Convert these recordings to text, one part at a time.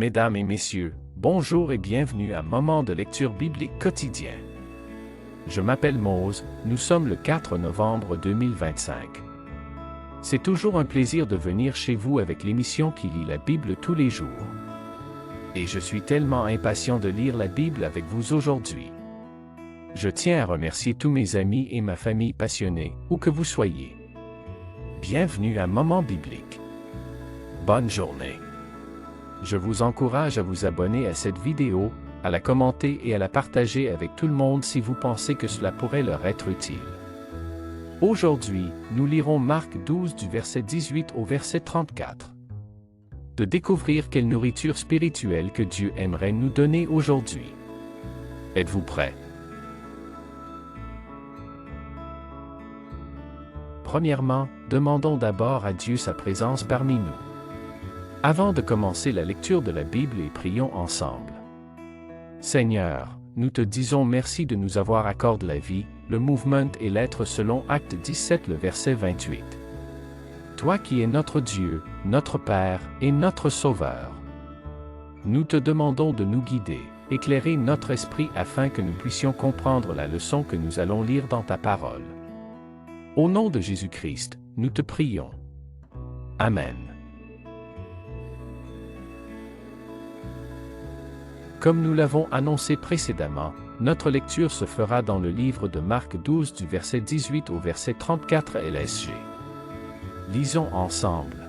Mesdames et messieurs, bonjour et bienvenue à Moment de lecture biblique quotidien. Je m'appelle Mose, nous sommes le 4 novembre 2025. C'est toujours un plaisir de venir chez vous avec l'émission qui lit la Bible tous les jours. Et je suis tellement impatient de lire la Bible avec vous aujourd'hui. Je tiens à remercier tous mes amis et ma famille passionnés, où que vous soyez. Bienvenue à Moment biblique. Bonne journée. Je vous encourage à vous abonner à cette vidéo, à la commenter et à la partager avec tout le monde si vous pensez que cela pourrait leur être utile. Aujourd'hui, nous lirons Marc 12 du verset 18 au verset 34. De découvrir quelle nourriture spirituelle que Dieu aimerait nous donner aujourd'hui. Êtes-vous prêts? Premièrement, demandons d'abord à Dieu sa présence parmi nous. Avant de commencer la lecture de la Bible et prions ensemble. Seigneur, nous te disons merci de nous avoir accordé la vie, le mouvement et l'être selon Acte 17 le verset 28. Toi qui es notre Dieu, notre Père et notre Sauveur. Nous te demandons de nous guider, éclairer notre esprit afin que nous puissions comprendre la leçon que nous allons lire dans ta parole. Au nom de Jésus-Christ, nous te prions. Amen. Comme nous l'avons annoncé précédemment, notre lecture se fera dans le livre de Marc 12 du verset 18 au verset 34 LSG. Lisons ensemble.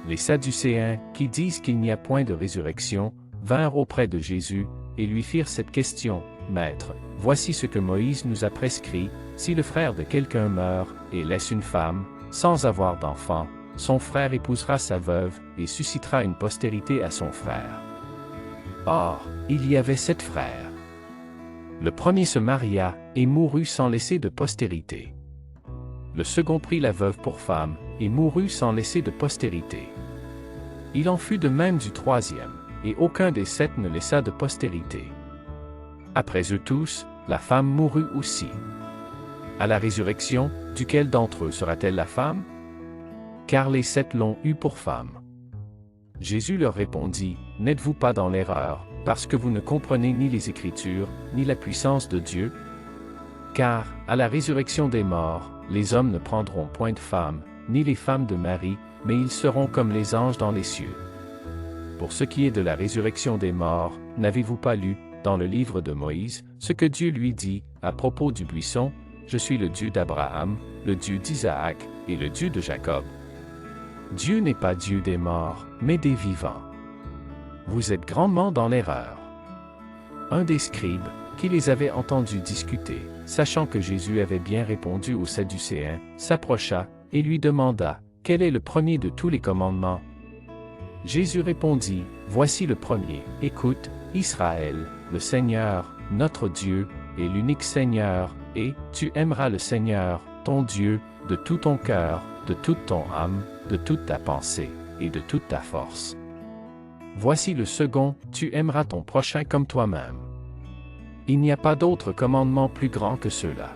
Les Sadducéens, qui disent qu'il n'y a point de résurrection, vinrent auprès de Jésus, et lui firent cette question, « Maître, voici ce que Moïse nous a prescrit, si le frère de quelqu'un meurt, et laisse une femme, sans avoir d'enfant, son frère épousera sa veuve, et suscitera une postérité à son frère. » Or, il y avait 7 frères. Le premier se maria, et mourut sans laisser de postérité. Le second prit la veuve pour femme, et mourut sans laisser de postérité. Il en fut de même du troisième, et aucun des 7 ne laissa de postérité. Après eux tous, la femme mourut aussi. À la résurrection, duquel d'entre eux sera-t-elle la femme? Car les 7 l'ont eue pour femme. Jésus leur répondit, « N'êtes-vous pas dans l'erreur, parce que vous ne comprenez ni les Écritures, ni la puissance de Dieu? Car, à la résurrection des morts, les hommes ne prendront point de femmes, ni les femmes de Marie, mais ils seront comme les anges dans les cieux. Pour ce qui est de la résurrection des morts, n'avez-vous pas lu, dans le livre de Moïse, ce que Dieu lui dit, à propos du buisson, « Je suis le Dieu d'Abraham, le Dieu d'Isaac, et le Dieu de Jacob. » Dieu n'est pas Dieu des morts, mais des vivants. Vous êtes grandement dans l'erreur. Un des scribes, qui les avait entendus discuter, sachant que Jésus avait bien répondu aux Sadducéens, s'approcha, et lui demanda, « Quel est le premier de tous les commandements? » Jésus répondit, « Voici le premier, écoute, Israël, le Seigneur, notre Dieu, est l'unique Seigneur, et tu aimeras le Seigneur, ton Dieu, de tout ton cœur, de toute ton âme, de toute ta pensée, et de toute ta force. Voici le second, tu aimeras ton prochain comme toi-même. Il n'y a pas d'autre commandement plus grand que ceux-là. »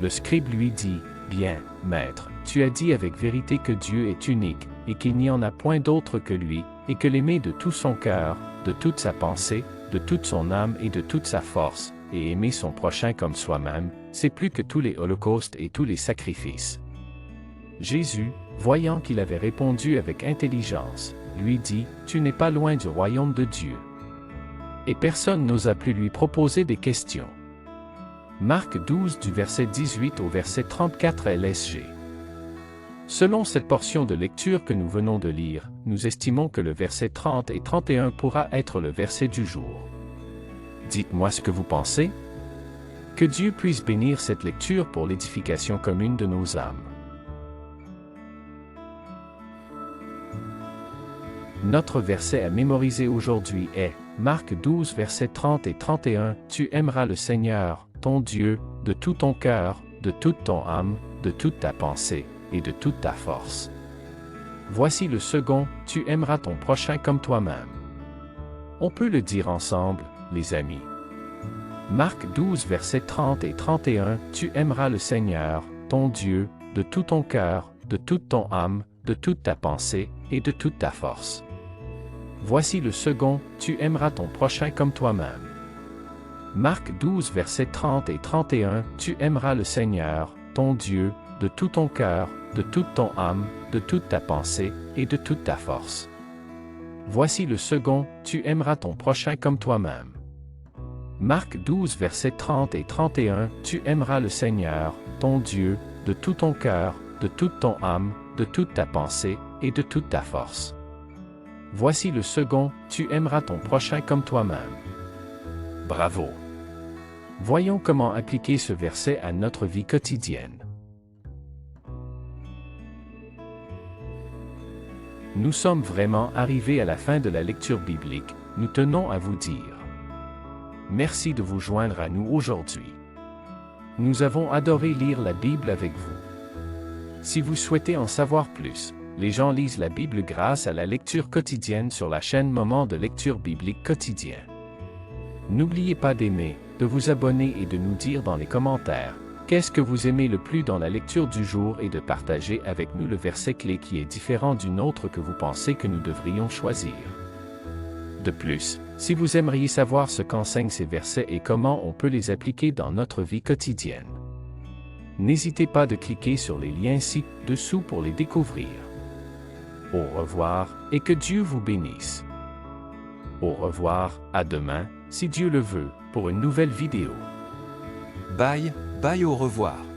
Le scribe lui dit, « Bien, maître, tu as dit avec vérité que Dieu est unique, et qu'il n'y en a point d'autre que lui, et que l'aimer de tout son cœur, de toute sa pensée, de toute son âme et de toute sa force, et aimer son prochain comme soi-même, c'est plus que tous les holocaustes et tous les sacrifices. » Jésus, voyant qu'il avait répondu avec intelligence, lui dit, « Tu n'es pas loin du royaume de Dieu. » Et personne n'osa plus lui proposer des questions. Marc 12 du verset 18 au verset 34 LSG. Selon cette portion de lecture que nous venons de lire, nous estimons que le verset 30 et 31 pourra être le verset du jour. Dites-moi ce que vous pensez. Que Dieu puisse bénir cette lecture pour l'édification commune de nos âmes. Notre verset à mémoriser aujourd'hui est Marc 12 versets 30 et 31. Tu aimeras le Seigneur, ton Dieu, de tout ton cœur, de toute ton âme, de toute ta pensée, et de toute ta force. Voici le second, tu aimeras ton prochain comme toi-même. On peut le dire ensemble, les amis. Marc 12 versets 30 et 31. Tu aimeras le Seigneur, ton Dieu, de tout ton cœur, de toute ton âme, de toute ta pensée, et de toute ta force. Voici le second, tu aimeras ton prochain comme toi-même. Marc 12 versets 30 et 31, tu aimeras le Seigneur, ton Dieu, de tout ton cœur, de toute ton âme, de toute ta pensée, et de toute ta force. Voici le second, tu aimeras ton prochain comme toi-même. Marc 12 versets 30 et 31, tu aimeras le Seigneur, ton Dieu, de tout ton cœur, de toute ton âme, de toute ta pensée, et de toute ta force. Voici le second, tu aimeras ton prochain comme toi-même. Bravo! Voyons comment appliquer ce verset à notre vie quotidienne. Nous sommes vraiment arrivés à la fin de la lecture biblique, nous tenons à vous dire. Merci de vous joindre à nous aujourd'hui. Nous avons adoré lire la Bible avec vous. Si vous souhaitez en savoir plus, les gens lisent la Bible grâce à la lecture quotidienne sur la chaîne Moment de lecture biblique quotidien. N'oubliez pas d'aimer, de vous abonner et de nous dire dans les commentaires qu'est-ce que vous aimez le plus dans la lecture du jour et de partager avec nous le verset clé qui est différent d'une autre que vous pensez que nous devrions choisir. De plus, si vous aimeriez savoir ce qu'enseignent ces versets et comment on peut les appliquer dans notre vie quotidienne, n'hésitez pas de cliquer sur les liens ci-dessous pour les découvrir. Au revoir et que Dieu vous bénisse. Au revoir, à demain, si Dieu le veut, pour une nouvelle vidéo. Bye, au revoir.